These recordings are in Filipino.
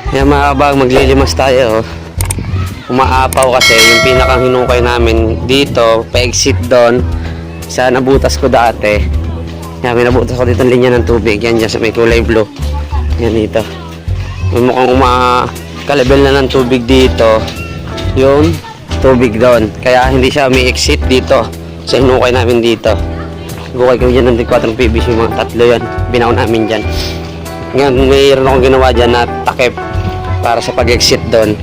Yan mga kabag, maglilimas tayo. Umaapaw kasi yung pinakang hinukay namin dito, pa-exit doon sa nabutas ko dati. Yan, may nabutas ko dito ng linya ng tubig. Yan dyan sa may kulay blue. Yan dito. May mukhang kalabel na ng tubig dito. Yung tubig doon. Kaya hindi siya may exit dito sa hinukay namin dito. Gukay ko dyan ng 4 PVC, mga tatlo yan. Binaw namin dyan. Ngayon, mayroon akong ginawa dyan na takip para sa pag-exit doon.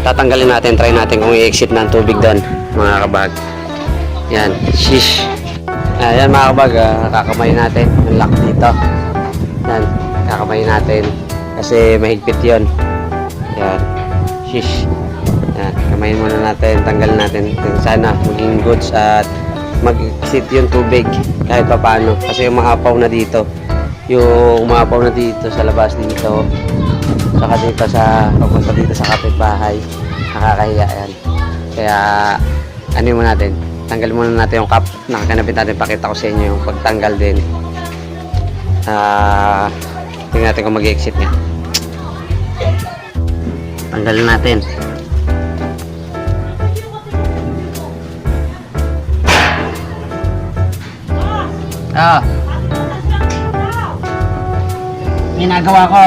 Tatanggalin natin, try natin kung i-exit na ang tubig doon, mga kabag. Yan, shish. Ayan mga kabag, kakamay natin yung lock dito. Yan, kakamay natin kasi mahigpit yon. Yan, shish. Yan, kamayin muna natin, tanggalin natin. Sana maging goods at mag-exit yung tubig kahit pa paano. Kasi umaapaw na dito. Yung umaapaw na dito sa labas dito. Saka dito sa papunta dito sa kapitbahay, nakakahiya yan. Kaya ano muna natin, tanggalin muna natin yung cap. Nakakanapit natin, pakita ko sa inyo yung pagtanggal din. Tingnan natin kung mag-exit niya. Tanggalin natin. Ginagawa ko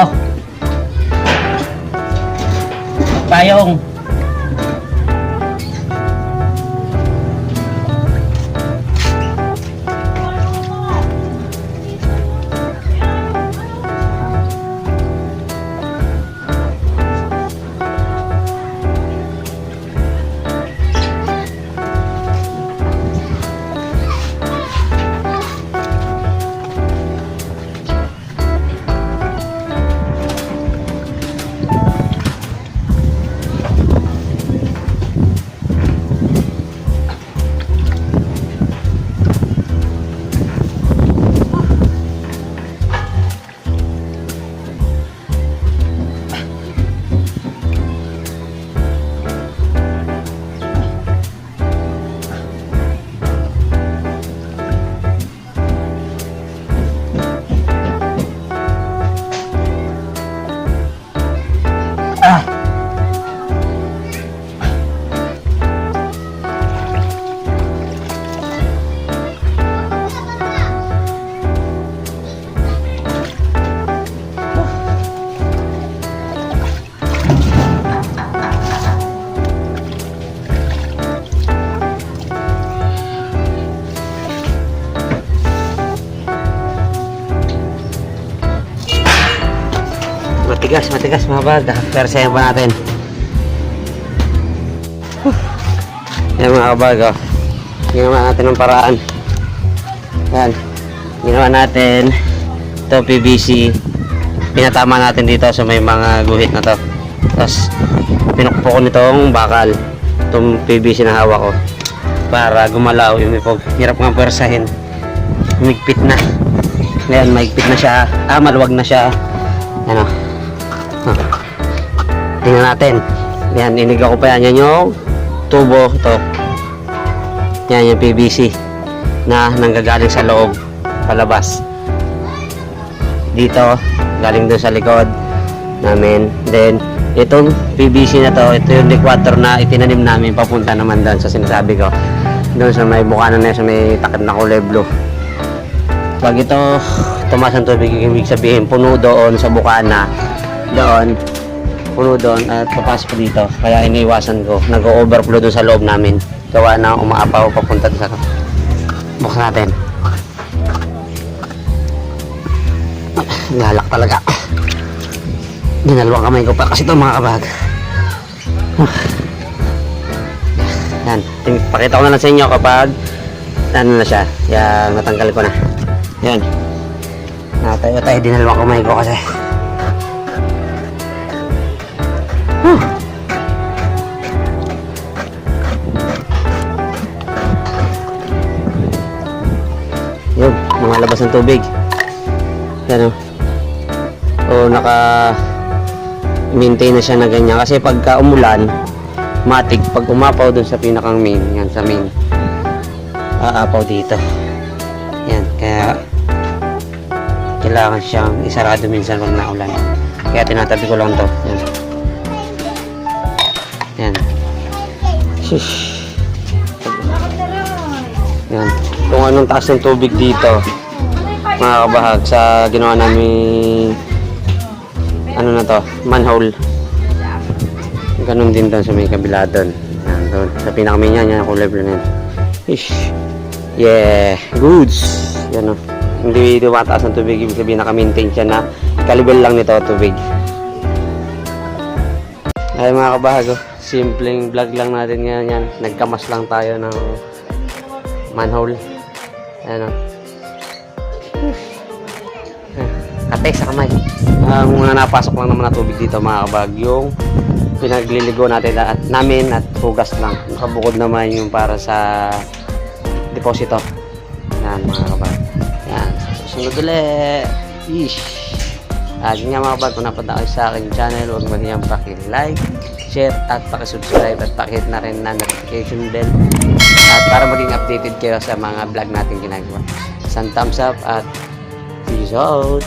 payong. Matigas mga bag. Persayan pa natin. Yan mga kabag, oh. Ginawa natin ng paraan. Yan. Ginawa natin ito PVC. Pinatama natin dito sa may mga guhit na to. Tapos pinukpo ko nitong bakal. Itong PVC na hawak ko. Para gumalaw. Yung hirap nga persahin. Mahigpit na. Ngayon mahigpit na siya. Maluwag na siya. Ano. Tingnan natin. Yan, inigaw ko pa yan. Yan yung tubo. Ito. Yan yung PVC na nanggagaling sa loob palabas. Dito, galing doon sa likod namin. Then, itong PVC na to, ito yung equator na itinanim namin papunta naman doon sa sinasabi ko. Doon sa may bukana na sa may takip na kulay blue. Pag ito tumaas ang tubig, ibig sabihin puno doon sa bukana. Doon, puno doon at papasok dito. Kaya iniiwasan ko, nag-overflow doon sa loob namin. Gawa na umaapaw papunta doon sa buksan natin. Lalak talaga. Dinalawang kamay ko pa kasi ito mga kabag. Yan, pakita ko na lang sa inyo kapag ano na siya. Yan, matanggal ko na. Yan. Natayo, dinalawang kamay ko kasi. Yun, mga labas ng tubig. Yan o. Naka-maintain na siya na ganyan. Kasi pagka umulan, matik, pag umapaw dun sa pinakang main, yan sa main, aapaw dito. Yan, kaya kailangan siyang isarado minsan pag naulan. Kaya tinatabi ko lang to. Yan. Shish. Yan. Kung anong taas ng tubig dito, mga kabahag, sa ginawa namin, ano na to, manhole. Ganun din doon sa may kabila doon. Yan, doon. Sa pinakamain yan, kulay blue na yan. Ish. Yeah, goods. Yan o. Hindi mataas ng tubig, ibig sabihin naka-maintain siya na kalibel lang nito tubig. Ay mga kabahago, simpleng vlog lang natin ngayon yan. Nagkamas lang tayo ng manhole. Ayan o. Kate sa kamay. Ang mga napasok lang naman na tubig dito mga kabahag, yung pinagliligo natin at namin at hugas lang. Nakabukod naman yung para sa deposito. Yan mga kabahag. Yan. Susunod ulit. Ish. At yun nga mga kabahag, kung napunta kayo sa aking channel, huwag mo niyang paki-like, share at paki-subscribe at paki-hit na rin na notification bell. At para maging updated kayo sa mga vlog natin ginagawa. Isang thumbs up at peace out.